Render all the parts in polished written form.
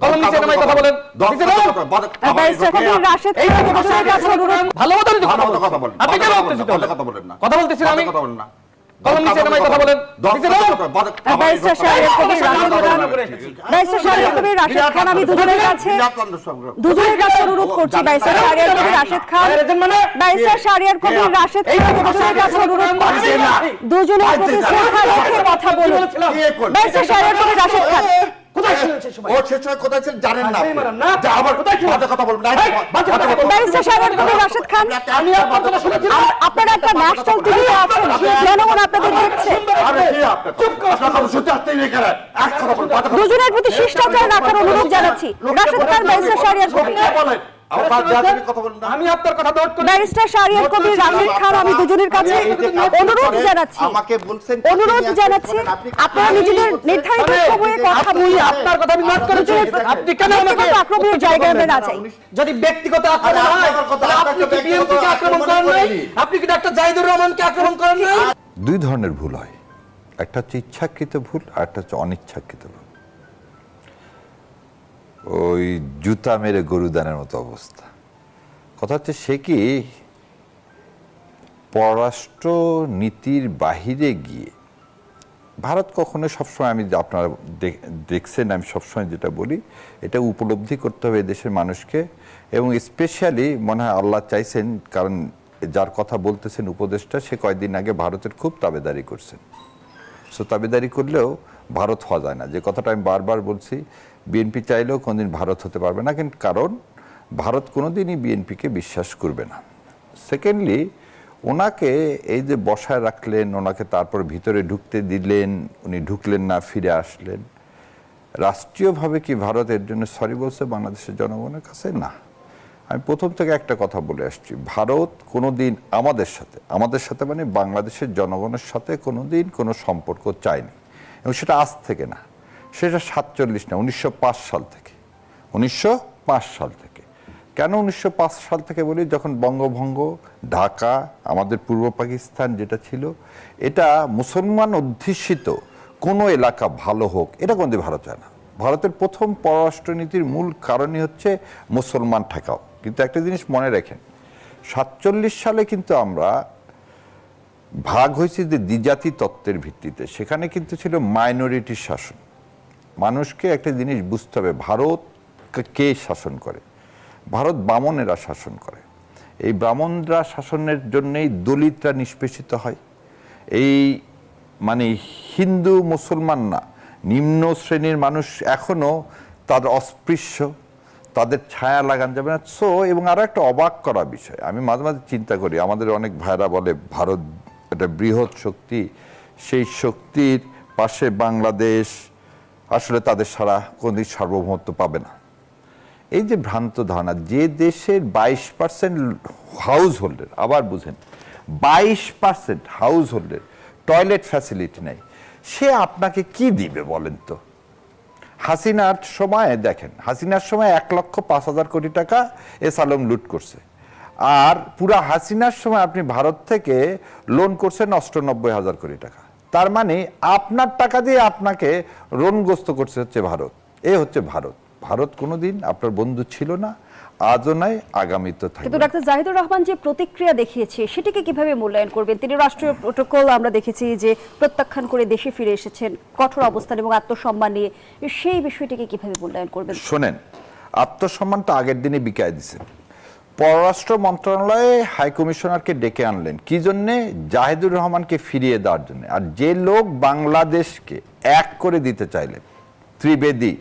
কলম নিচে নামাই কথা বলেন। ভালো মতো কথা বলেন। আপনি কেন কথা বলেন না? কথা বলতেছেন আমি। কলম নিচে নামাই কথা বলেন। ব্যারিস্টার শাহরিয়ার কবির রাশেদ খান, আমি দুজনের কাছে অনুরোধ করছি। ব্যারিস্টার শাহরিয়ার কবির রাশেদ খান, ব্যারিস্টার শাহরিয়ার কবির রাশেদ খান দুজনের কাছে অনুরোধ করছি, দুজনের প্রতি শ্রদ্ধা রেখে কথা বলুন। ব্যারিস্টার শাহরিয়ার কবির রাশেদ খান, আপনারা একটা ন্যাশনাল টিভি আছেন, জনগণ আপনাদের দেখছে। দুজনের প্রতি শিষ্টাচার রাখার অনুরোধ জানাচ্ছি। রাশেদ খান, ব্যারিস্টার শাহরিয়ার কবির। আমি আপনার কথা নোট করি। ব্যারিস্টার শাহরিয়ার কবির, রাশেদ খান, আমি দুজনের কাছে অনুরোধ জানাচ্ছি, আপনারা নিজেদের নির্ধারিত সময়ে কথা বলি। আপনার কথা আমি নোট করেছি। আপনি কেন আমাকে আক্রমণের জায়গায় আমরা না চাই। যদি ব্যক্তিগত আক্রমণ হয় তাহলে আপনি কি বিএনপিকে আক্রমণ করেন নাই? আপনি কি ডক্টর জাহিদুর রহমানকে আক্রমণ করেন নাই? দুই ধরনের ভুল হয়, একটা হচ্ছে ইচ্ছাকৃত ভুল আর একটা হচ্ছে অনিচ্ছাকৃত ভুল। ওই জুতা মেরে গরুদানের মতো অবস্থা। কথা হচ্ছে সে কি পররাষ্ট্র নীতির বাহিরে গিয়ে ভারত কখনো সবসময়, আমি আপনারা দেখছেন আমি সবসময় যেটা বলি, এটা উপলব্ধি করতে হবে দেশের মানুষকে, এবং স্পেশালি মনে হয় আল্লাহ চাইছেন, কারণ যার কথা বলতেছেন উপদেষ্টা, সে কয়েকদিন আগে ভারতের খুব তাবেদারি করছেন। সো তাবেদারি করলেও ভারত হওয়া যায় না, যে কথাটা আমি বারবার বলছি। বিএনপি চাইলেও কোনোদিন ভারত হতে পারবে না, কিন্তু কারণ ভারত কোনোদিনই বিএনপিকে বিশ্বাস করবে না। সেকেন্ডলি, ওনাকে এই যে বসায় রাখলেন, ওনাকে তারপর ভিতরে ঢুকতে দিলেন, উনি ঢুকলেন না, ফিরে আসলেন। রাষ্ট্রীয়ভাবে কি ভারত এর জন্য সরি বলছে বাংলাদেশের জনগণের কাছে? না। আমি প্রথম থেকে একটা কথা বলে আসছি, ভারত কোনোদিন আমাদের সাথে মানে বাংলাদেশের জনগণের সাথে কোনোদিন কোনো সম্পর্ক চায়নি, এবং সেটা আজ থেকে না, সেটা 47 না, 1905 সাল থেকে। 1905 সাল থেকে। কেন 1905 সাল থেকে বলি? যখন বঙ্গভঙ্গ, ঢাকা, আমাদের পূর্ব পাকিস্তান যেটা ছিল, এটা মুসলমান অধ্যুষিত কোনো এলাকা ভালো হোক, এটা কোনোদিন ভারত চায় না। ভারতের প্রথম পররাষ্ট্রনীতির মূল কারণই হচ্ছে মুসলমান ঠেকাও। কিন্তু একটা জিনিস মনে রাখেন, 47 সালে কিন্তু আমরা ভাগ হয়েছি যে দ্বিজাতি তত্ত্বের ভিত্তিতে। সেখানে কিন্তু ছিল মাইনরিটি শাসন। মানুষকে একটা জিনিস বুঝতে হবে, ভারত কে শাসন করে? ভারত বামনেরা শাসন করে। এই ব্রাহ্মণরা শাসনের জন্যই দলিতরা নিষ্পেষিত হয়। এই মানে হিন্দু মুসলমান না, নিম্ন শ্রেণীর মানুষ এখনো তাদের অস্পৃশ্য, তাদের ছায়া লাগান যাবে না। সো, এবং আরো একটা অবাক করা বিষয়, আমি মাঝে মাঝে চিন্তা করি, আমাদের অনেক ভাইরা বলে ভারত একটা বৃহৎ শক্তি, সেই শক্তির পাশে বাংলাদেশ আসলে তাদের সারা কোনদিন সার্বভৌমত্ব পাবে না। এই যে ভ্রান্ত ধারণা, যে দেশের 22% হাউস হোল্ডের, আবার বুঝেন 22% হাউস হোল্ডের টয়লেট ফ্যাসিলিটি নেই, সে আপনাকে কি দিবে বলেন তো? হাসিনার সময় দেখেন, হাসিনার সময় 1,05,000 কোটি টাকা এস আলম লুট করছে, আর পুরা হাসিনার সময় আপনি ভারত থেকে লোন করছেন 98,000 কোটি টাকা। তার মানে আপনার টাকা দিয়ে আপনাকে ঋণগ্রস্ত করছে হচ্ছে ভারত। এ হচ্ছে ভারত। ভারত কোনোদিন আপনার বন্ধু ছিল না, আজও নাই, আগামীতেও থাকবে। কিন্তু ডাক্তার জাহিদুর রহমান যে প্রতিক্রিয়া দেখিয়েছে, সেটাকে কিভাবে মূল্যায়ন করবেন? তিনি রাষ্ট্রীয় প্রোটোকল আমরা দেখেছি যে প্রত্যাখ্যান করে দেশে ফিরে এসেছেন কঠোর অবস্থান এবং আত্মসম্মান নিয়ে, সেই বিষয়টিকে কিভাবে মূল্যায়ন করবেন? শোনেন, আত্মসম্মানটা আগের দিনে বিকায় দিচ্ছেন। পররাষ্ট্র মন্ত্রণালয়ে হাই কমিশনারকে ডেকে আনলেন কি জন্যে? জাহিদুর রহমানকে ফিরিয়ে দেওয়ার জন্য। আর যে লোক বাংলাদেশকে এক করে দিতে চাইলেন, ত্রিবেদী,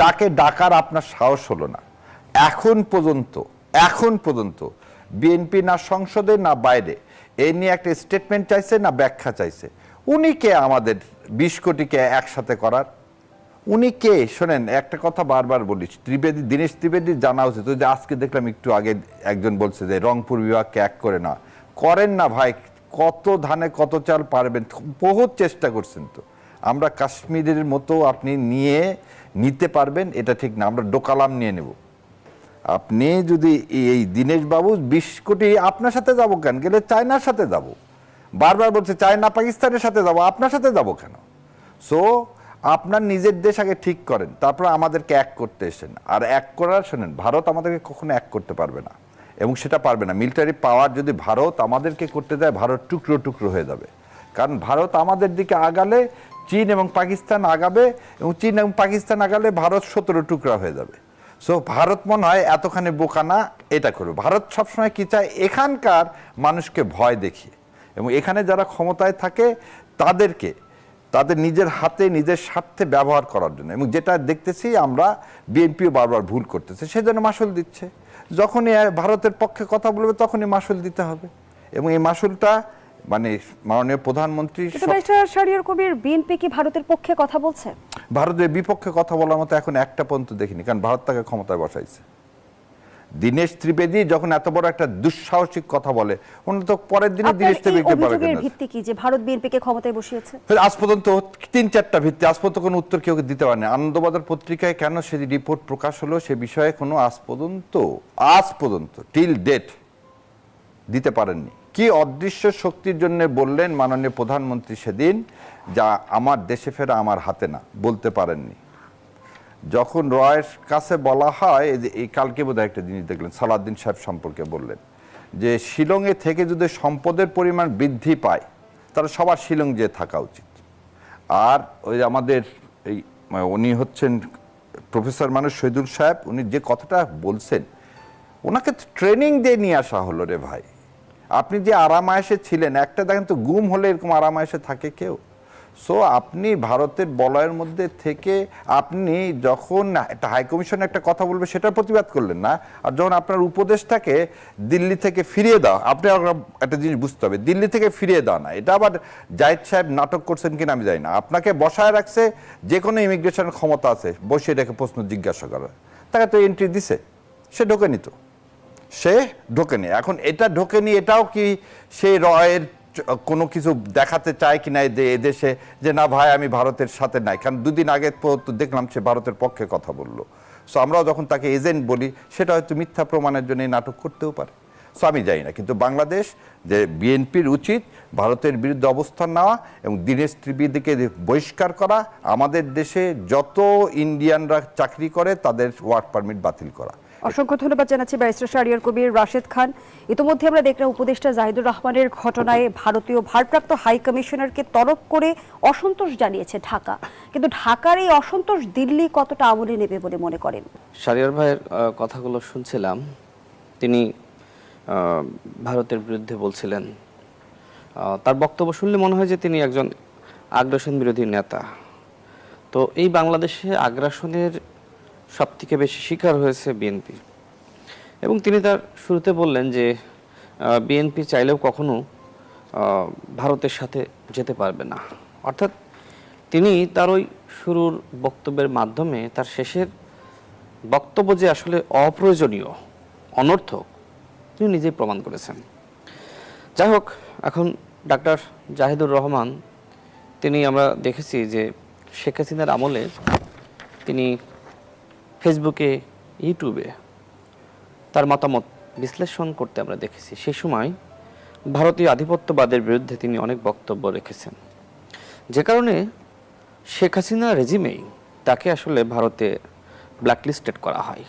তাকে ডাকার আপনার সাহস হলো না। এখন পর্যন্ত বিএনপি না সংসদে না বাইরে এই নিয়ে একটা স্টেটমেন্ট চাইছে না ব্যাখ্যা চাইছে। উনি কে আমাদের 20 কোটিকে একসাথে করার? উনি কে? শোনেন, একটা কথা বারবার বলি, ত্রিবেদী, দীনেশ ত্রিবেদী জানা উচিত। যে আজকে দেখলাম একটু আগে একজন বলছে যে রংপুর বিভাগকে এক করে না, করেন না ভাই। কত ধানে কত চাল পারবেন? বহুত চেষ্টা করছেন তো। আমরা কাশ্মীরের মতো আপনি নিতে পারবেন এটা ঠিক না, আমরা ডোকালাম নিয়ে নেব। আপনি যদি এই দীনেশ বাবু 20 কোটি, আপনার সাথে যাব কেন? গেলে চায়নার সাথে যাব। বারবার বলছে চায়না পাকিস্তানের সাথে যাব, আপনার সাথে যাব কেন? সো আপনার নিজের দেশ আগে ঠিক করেন, তারপর আমাদেরকে এক করতে এসেন। আর এক করার শোনেন, ভারত আমাদেরকে কখনো এক করতে পারবে না, এবং সেটা পারবে না। মিলিটারি পাওয়ার যদি ভারত আমাদেরকে করতে দেয়, ভারত টুকরো টুকরো হয়ে যাবে। কারণ ভারত আমাদের দিকে আগালে চীন এবং পাকিস্তান আগাবে, এবং চীন এবং পাকিস্তান আগালে ভারত 17 টুকরা হয়ে যাবে। সো ভারত মনে হয় এতখানি বোকা না, এটা করবে। ভারত সবসময় কি চায়, এখানকার মানুষকে ভয় দেখিয়ে, এবং এখানে যারা ক্ষমতায় থাকে তাদেরকে তাদের নিজের হাতে নিজের স্বার্থে ব্যবহার করার জন্য। এবং যেটা দেখতেছি আমরা, বিএনপিও বারবার ভুল করতেছে, সেজন্য মাসুল দিচ্ছে। যখনই ভারতের পক্ষে কথা বলবে তখনই মাসুল দিতে হবে, এবং এই মাসুলটা মানে মাননীয় প্রধানমন্ত্রী। শাহরিয়ার কবির, বিএনপি কি ভারতের পক্ষে কথা বলছে? ভারতের বিপক্ষে কথা বলার মতো এখন একটা পর্যন্ত দেখিনি, কারণ ভারত তাকে ক্ষমতায় বসাইছে। দীনেশ ত্রিবেদী যখন এত বড় একটা দুঃসাহসিক কথা বলে, উনি তো পরের দিনে দীনেশ ত্রিবেদীকে বলে কেন? ভিত্তি কি যে ভারত বিএনপিকে ক্ষমতায় বসিয়েছে? আজ পর্যন্ত 3-4টা ভিত্তি, আজ পর্যন্ত কোনো উত্তর কেউ দিতে পারেনি। আনন্দবাজার পত্রিকায় কেন সে রিপোর্ট প্রকাশ হলো সে বিষয়ে কোনো আজ পর্যন্ত টিল ডেট দিতে পারেননি। কি অদৃশ্য শক্তির জন্য বললেন মাননীয় প্রধানমন্ত্রী সেদিন, যা আমার দেশে ফেরা আমার হাতে না, বলতে পারেননি। যখন রয়ের কাছে বলা হয়, এই কালকে বোধহয় একটা জিনিস দেখলেন, সালাউদ্দিন সাহেব সম্পর্কে বললেন যে শিলংয়ে থেকে যদি সম্পদের পরিমাণ বৃদ্ধি পায় তাহলে সবার শিলং যেয়ে থাকা উচিত। আর ওই আমাদের এই উনি হচ্ছেন প্রফেসর মানুষ শহীদুল সাহেব, উনি যে কথাটা বলছেন, ওনাকে ট্রেনিং দিয়ে নিয়ে আসা হলো রে ভাই। আপনি যে আরামায়েশে ছিলেন, একটা দেখেন তো গুম হলে এরকম আরামায়েশে থাকে কেউ? সো আপনি ভারতের বলয়ের মধ্যে থেকে আপনি যখন একটা হাইকমিশনে একটা কথা বলবে সেটার প্রতিবাদ করলেন না, আর যখন আপনার উপদেশটাকে দিল্লি থেকে ফিরিয়ে দাও, আপনি একটা জিনিস বুঝতে হবে, দিল্লি থেকে ফিরিয়ে দাও না, এটা আবার জাহিদ সাহেব নাটক করছেন কিনা আমি জানি না। আপনাকে বসায় রাখছে, যে কোনো ইমিগ্রেশনের ক্ষমতা আছে বসিয়ে রেখে প্রশ্ন জিজ্ঞাসা করার, তাকে তো এন্ট্রি দিছে, সে ঢোকেনি তো, সে ঢোকেনি। এখন এটা ঢোকেনি, এটাও কি সেই রয়ের কোনো কিছু দেখাতে চায় কিনা এদেশে যে না ভাই আমি ভারতের সাথে নাই? কারণ 2 দিন আগে তো দেখলাম সে ভারতের পক্ষে কথা বললো। সো আমরাও যখন তাকে এজেন্ট বলি, সেটা হয়তো মিথ্যা প্রমাণের জন্য এই নাটক করতেও পারে। সো আমি জানি না, কিন্তু বাংলাদেশ যে বিএনপির উচিত ভারতের বিরুদ্ধে অবস্থান নেওয়া এবং দীনেশ ত্রিবেদীকে বহিষ্কার করা, আমাদের দেশে যত ইন্ডিয়ানরা চাকরি করে তাদের ওয়ার্ক পারমিট বাতিল করা। অসংখ্য ধন্যবাদ জানাচ্ছি ব্যারিস্টার শাহরিয়ার কবির, রাশেদ খান। ইতিমধ্যে আমরা দেখলাম উপদেষ্টা জাহিদুর রহমানের ঘটনায় ভারতীয় ভারপ্রাপ্ত হাই কমিশনারকে তলব করে অসন্তোষ জানিয়েছে ঢাকা, কিন্তু ঢাকার এই অসন্তোষ দিল্লি কতটা আমলে নেবে বলে মনে করেন? শাহরিয়ার ভাইয়ের কথাগুলো শুনছিলাম, তিনি ভারতের বিরুদ্ধে বলছিলেন। তার বক্তব্য শুনলে মনে হয় যে তিনি একজন আগ্রাসন বিরোধী নেতা। তো এই বাংলাদেশে আগ্রাসনের সবথেকে বেশি শিকার হয়েছে বিএনপি, এবং তিনি তার শুরুতে বললেন যে বিএনপি চাইলেও কখনো ভারতের সাথে যেতে পারবে না। অর্থাৎ তিনি তার ওই শুরুর বক্তব্যের মাধ্যমে তার শেষের বক্তব্য যে আসলে অপ্রয়োজনীয়, অনর্থক, তিনি নিজেই প্রমাণ করেছেন। যাই হোক, এখন ডাক্তার জাহিদুর রহমান, তিনি আমরা দেখেছি যে শেখ হাসিনার আমলে তিনি ফেসবুকে, ইউটিউবে তার মতামত বিশ্লেষণ করতে আমরা দেখেছি। সেই সময় ভারতীয় আধিপত্যবাদের বিরুদ্ধে তিনি অনেক বক্তব্য রেখেছেন, যে কারণে শেখ হাসিনা রেজিমেই তাকে আসলে ভারতে ব্ল্যাকলিস্টেড করা হয়,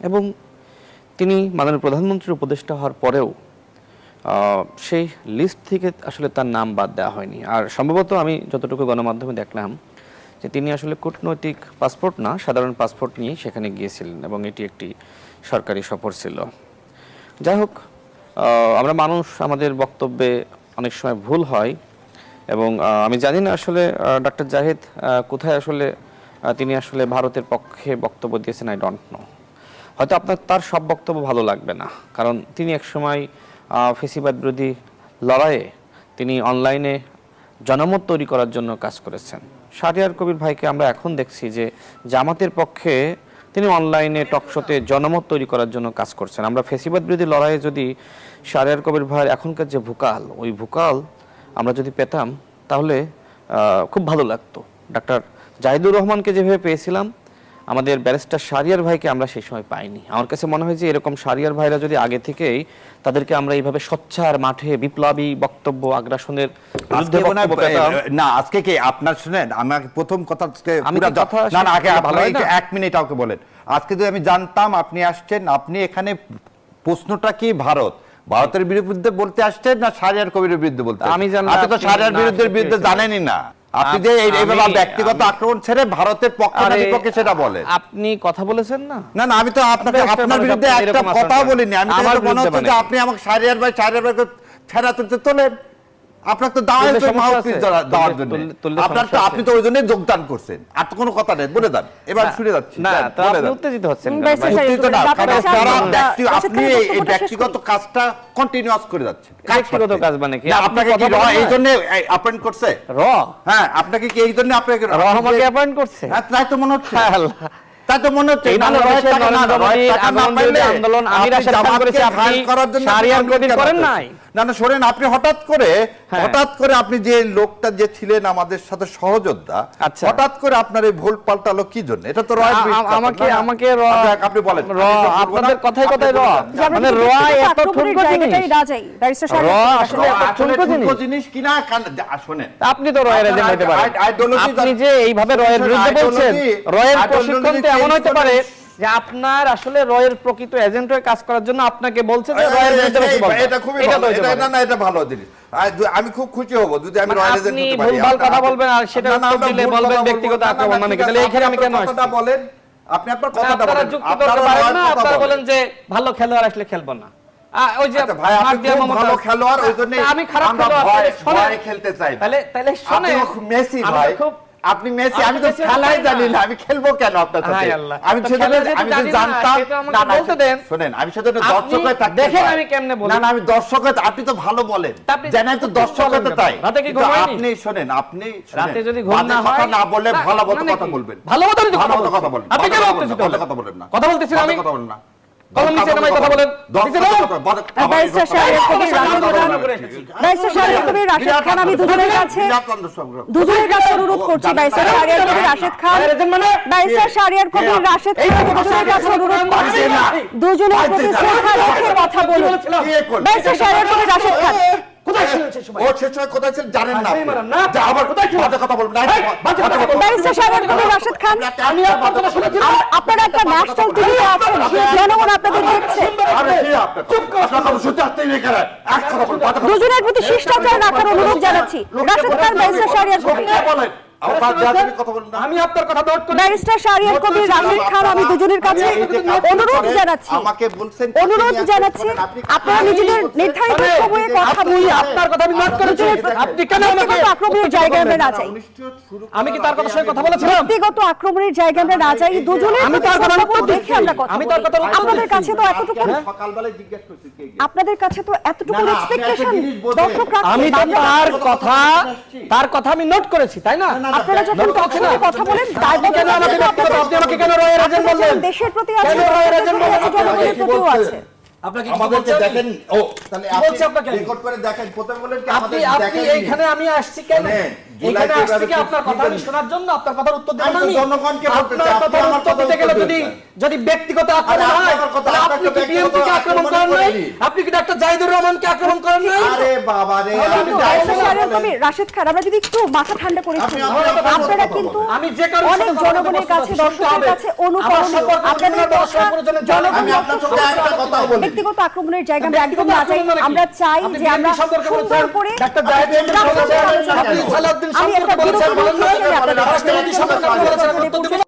এবং তিনি মাননীয় প্রধানমন্ত্রীর উপদেষ্টা হওয়ার পরেও সেই লিস্ট থেকে আসলে তার নাম বাদ দেওয়া হয়নি। আর সম্ভবত আমি যতটুকু গণমাধ্যমে দেখলাম যে তিনি আসলে কূটনৈতিক পাসপোর্ট না, সাধারণ পাসপোর্ট নিয়ে সেখানে গিয়েছিলেন, এবং এটি একটি সরকারি সফর ছিল। যাই হোক, আমরা মানুষ, আমাদের বক্তব্যে অনেক সময় ভুল হয়, এবং আমি জানি না আসলে ডক্টর জাহিদ কোথায় আসলে তিনি আসলে ভারতের পক্ষে বক্তব্য দিয়েছেন, আই ডোন্ট নো। হয়তো আপনার তার সব বক্তব্য ভালো লাগবে না, কারণ তিনি একসময় ফেসিবাদ বিরোধী লড়াইয়ে তিনি অনলাইনে জনমত তৈরি করার জন্য কাজ করেছেন। শাহরিয়ার কবির ভাইকে আমরা এখন দেখছি যে জামাতের পক্ষে তিনি অনলাইনে টকশোতে জনমত তৈরি করার জন্য কাজ করছেন। আমরা ফেসিবাদ বিরোধী লড়াইয়ে যদি শাহরিয়ার কবির ভাইয়ের এখনকার যে ভোকাল, ওই ভোকাল আমরা যদি পেতাম তাহলে খুব ভালো লাগতো। ডাক্তার জাহিদুর রহমানকে যেভাবে পেয়েছিলাম, আমাদের ব্যারিস্টার শাহরিয়ার ভাইকে আমরা সেই সময় পাইনি। আমার কাছে মনে হয় যে এরকম শাহরিয়ার ভাইরা যদি আগে থেকেই তাদেরকে আমরা এইভাবে সোচ্চার মাঠে বিপ্লবী বক্তব্য আগ্রাসনের বিরুদ্ধে বক্তব্য পেতাম। না আজকে কি আপনার শুনেন, আমাকে প্রথম কথা আমি কি কথা না না আগে ভালো হয় না? 1 মিনিট আমাকে বলেন। আজকে যদি আমি জানতাম আপনি আসছেন, আপনি এখানে প্রশ্নটা কি ভারতের বিরুদ্ধে বলতে আসছেন না শাহরিয়ার কবিরের বিরুদ্ধে বলতে? আমি জানলাম আপনি তো আপনি শাহরিয়ার না বিরুদ্ধে শিখেছেন। জানেনই না। আপনি যে এইভাবে ব্যক্তিগত আক্রমণ ছেড়ে ভারতের পক্ষে না বিপক্ষে সেটা বলেন। আপনি কথা বলেছেন না? না না আমি তো আপনাকে ব্যারিস্টার আপনার মানুষ, বিরুদ্ধে আপনি একটা এরকম কথা আচরণ বলিনি। আমি তো আমার মনে বিরুদ্ধে হচ্ছে যে মানে আপনি আমাকে শাহরিয়ার ভাইকে ছেড়া তুলতে তোলেন। আপনার তো দাওয়াত তুললে সমস্যা মাউথপিস আছে? দেওয়ার জন্য তুললে আপনার তো সমস্যা আপনি তো ওই জন্যই যোগদান করছেন। আর তো কোনো কথা নেই, বলে দেন। এবার শুনে যাচ্ছি। না, দেন, তো বলে আপনি দেন। উত্তেজিত হচ্ছেন কেন ব্যারিস্টার ভাই? শাহরিয়ার উত্তেজিত না, আপনার কারণ কাছে যারা আমরা- আপনি এই বক্তব্যটা শেষ ব্যক্তিগত করি। কাজটা কন্টিনিউয়াস করে যাচ্ছেন। ব্যক্তিগত কাজ মানে কি? না, আপনি আপনাকে কথা কি বলেন না? এই জন্য অ্যাপয়েন্ট করছে? র আপনাকে কি এই জন্য আপনাকে আমাকে অ্যাপয়েন্ট করছে? হ্যাঁ, তাই তো মনে হচ্ছে। আল্লাহ। তাই তো মনে হচ্ছে। এই না, বাংলাদেশের রয়ের টাকা না, নরেন্দ্র রয়ের মোদীর টাকা না আন্দোলন পাইলে বিরোধী আন্দোলন আমি আপনি রাশেদ খান জামাতকে করেছি, আপনি ঘায়েল করার জন্য শাহরিয়ার আপনি কবির করেন জামাতকে- নাই? না না শোনেন, আপনি হঠাৎ করে আপনি যে লোকটা যে ছিলেন আমাদের সাথে সহযোদ্ধা, আচ্ছা। হঠাৎ করে আপনার এই ভুল পাল্টালো কি জন্য? এটা তো রয়ের আমাকে র আপনি বলেন। র আপনাদের কথায় কথায় র যে আমরা মানে যদি র ব্যক্তিগত এত আক্রমণের ঠুনকো জায়গাটাই জিনিস। না যাই, ব্যারিস্টার র শাহরিয়ার আসলে এত ঠুনকো ঠুনকো জিনিস। জিনিস কিনা শোনেন, আপনি তো রয়ের এজেন্ট হতে পারেন। ideology আপনি যে এইভাবে রয়ের বিরুদ্ধে বলছেন, রয়ের ideology প্রশিক্ষণ তো এমন হতে change পারে করে- যে আপনার আসলে রয়ের প্রকৃত এজেন্ট হয়ে কাজ করার জন্য আপনাকে বলছে যে রয়ের বিরুদ্ধে বেশি বলতে। এটা খুবই এটা ভালো, তো হতে এটা পারে। না না এটা ভালো জিনিস। আমি খুব খুশি হব যদি আমি মানে রয়্যাল আপনি এজেন্ট হতে পারি। ভুলভাল কথা বলবেন আর সেটা না, না, উত্তর আমরা দিলে ভুল বলবেন কথা বলবো ব্যক্তিগত না, না, আক্রমণ মানে কি? তাহলে এইখানে আমি কেন কথাটা আসছি? বলেন, আপনি আপনার না, কথাটা আপনারা বলেন। যুক্তি করতে পারেন না, কথা আপনারা বলেন। বলেন যে ভালো খেলোয়াড় আসলে খেলবো না। ওই যে আচ্ছা ভাই, আপনি মার্দিয়া খুব মমতাজ। ভালো খেলোয়াড়, ওই জন্যই আমি খারাপ আমরা খেলোয়াড়, ভয়- তাহলে শোনেন। ভয়ে খেলতে চাই না। তাহলে শোনেন। আপনি খুব মেসি আমি তো ভাই। খুব- আপনি মেসি, আমি তো মেসি খেলাই হতে পারি জানি না। না, আমি খেলবো কেন আপনার সাথে? হায় আল্লাহ। আমি তো সেজন্য খেলা যেহেতু আমি যদি জানি না, জানতাম সেটা আমাকে না, না, বলতে দেন। শুনেন, আমি সেজন্য আপনি দর্শক হয়ে থাকতে দেখেন চাই। আমি কেমনে বলি। না না আমি দর্শক হয়ে, আপনি তো ভালো বলেন, তা আপনি জানেন আমি তো খুব দর্শক বলেন হতে কেন? চাই। রাতে কি কিন্তু ঘুম হয়নি? আপনি শুনেন, আপনি রাতে যদি ঘুম বাজে না কথা হয় না বলে না, ভালো মতো মানে কথা কি? বলবেন। ভালো মতো যদি ভালো মতো কথা কথা বলবেন। বলবেন। আপনি কেন ভালো উত্তেজিত কথা হলেন? বলেন না। কথা বলতেছি না আমি। কথা বলেন না। কথা বলতেছি না, ভাই, কথা বলেন। ব্যারিস্টার শাহরিয়ার কবির, রাশেদ খান, ব্যারিস্টার শাহরিয়ার কবির, রাশেদ খান, আমি দুজনের কাছে অনুরোধ করছি, ব্যারিস্টার শাহরিয়ার কবির, রাশেদ খান, ব্যারিস্টার শাহরিয়ার কবির, রাশেদ খান, দুজনের কাছে অনুরোধ করছি, দুজনের প্রতি শ্রদ্ধা রেখে কথা বলুন। ব্যারিস্টার শাহরিয়ার কবির, রাশেদ খান, কোথায় ছিলেন সেই সময়? ও শেষ সময় কোথায় ছিল জানেন না ভাই, আপনি। মারান না। যা আবার কোথায় ছিল? বাজে কথা বলবেন না। বাজে কথা বলবেন। ব্যারিস্টার শাহরিয়ার কবির, রাশেদ খান, আমি আপনার কথা শুনেছি। আপনারা একটা ন্যাশনাল টিভিতে আছেন, জনগণ আপনাদের দেখছে। আরে কি আপনার আপনার কথা শুনতে আসতেই নেই কেন? এক কথা বলুন, বাজে কথা দুজনের প্রতি শিষ্টাচার রাখার অনুরোধ জানাচ্ছি। রাশেদ খান, ব্যারিস্টার শাহরিয়ার কবির, বলেন। আবার বাজে কথা বলুন না। আমি আপনার কথা নোট করে ব্যারিস্টার শাহরিয়ার কবির, রাশেদ খান, আমি দুজনের কাছে অনুরোধ জানাচ্ছি, আমাকে বলছেন অনুরোধ জানাচ্ছি, আপনারা নিজেদের নির্ধারিত সময়ে কথা আপনি বলুন। আপনার কথা আমি নোট করেছি। আপনি কেন আমাকে ব্যক্তিগত আক্রমণের জায়গায় আমরা না যাই, আমি কি তার কথার সঙ্গে কথা বলেছিলাম? ব্যক্তিগত আক্রমণের জায়গায় আমরা না যাই, দুজনের আমি প্রতি তার কথা শ্রদ্ধাবোধ উত্তর রেখে আমরা কথা আমি বলি। তার কথার উত্তর আপনাদের দিচ্ছি। কাছে তো এতটুকু, সকালবেলায় জিজ্ঞেস করছি কে কে? আপনাদের কাছে তো এতটুকু না, না, আপনি একটা এক্সপেকটেশন জিনিস বোঝেন। দর্শক রাখেন। আমি তো তার কথা আমি নোট করেছি, তাই না? আপনারা যখন নোট করছি না। কখনো কথা বলেন, আপনি কেন আমাকে ব্যক্তিগত, আপনি আমাকে কেন রয়ের এজেন্ট বললেন? দেশের প্রতি আছে, কেন রয়ের এজেন্ট বললেন? জনগণের প্রতিও আছে। আপনাকে আমাদেরকে দেখেন। ও তাহলে কি বলছে আপনাকে? রেকর্ড করে দেখেন। প্রথমে বলেন কি আপনি আমাদের আপনি দেখেন। এইখানে আমি আসছি কেন? শুনেন, এইখানে জুলাইতে আসছি কি এভাবে আপনার কথা আমি কি শোনার জন্য, আপনার কথার উত্তর দেব আমি না তো আমি? জনগণকে বলতে চাই, আপনার আপনি কথার আমার উত্তর কথা দিতে গেলে উত্তর যদি দিন। যদি ব্যক্তিগত আক্রমণ আরে হয়, আপনার কথা, তাহলে আপনার আপনি তো কি ব্যক্তিগত বিএনপিকে আক্রমণ আক্রমণ করেন নাই? করিনি। আপনি কি ডাক্তার জাহিদুর রহমানকে আক্রমণ করেন নাই? আরে বাবা রে, আমি কিন্তু যাই ব্যারিস্টার বলি শাহরিয়ার বলেন। কবির, রাশেদ খান, আমরা যদি একটু মাথা ঠান্ডা করে আপনি শুনি, আমার কথা আপনারা বলতে কিন্তু বলেন। আমি যে কারণে অনেক জনগণের কাছে, দর্শকের কাছে অনুকরণীয়। আপনাদের কথা আমি আপনার সঙ্গে একটা কথা বলি। ব্যক্তিগত আক্রমণের জায়গা আমরা একদম না চাই। আক্রমণ মানে কি? আমরা চাই আপনি যে আমরা বিএনপি সম্পর্কে সুন্দর বলছেন, করে ডাক্তার জাহিদ রাষ্ট্রীয় বলেছেন, আলোচনা আপনি করব। সালাউদ্দিন আমি একটা সম্পর্কে বলেছেন, বিরতি বলেন নাই? নিয়ে আপনাদের রাষ্ট্রপতি সম্পর্কে বলেছেন, আমি উত্তর দেব না?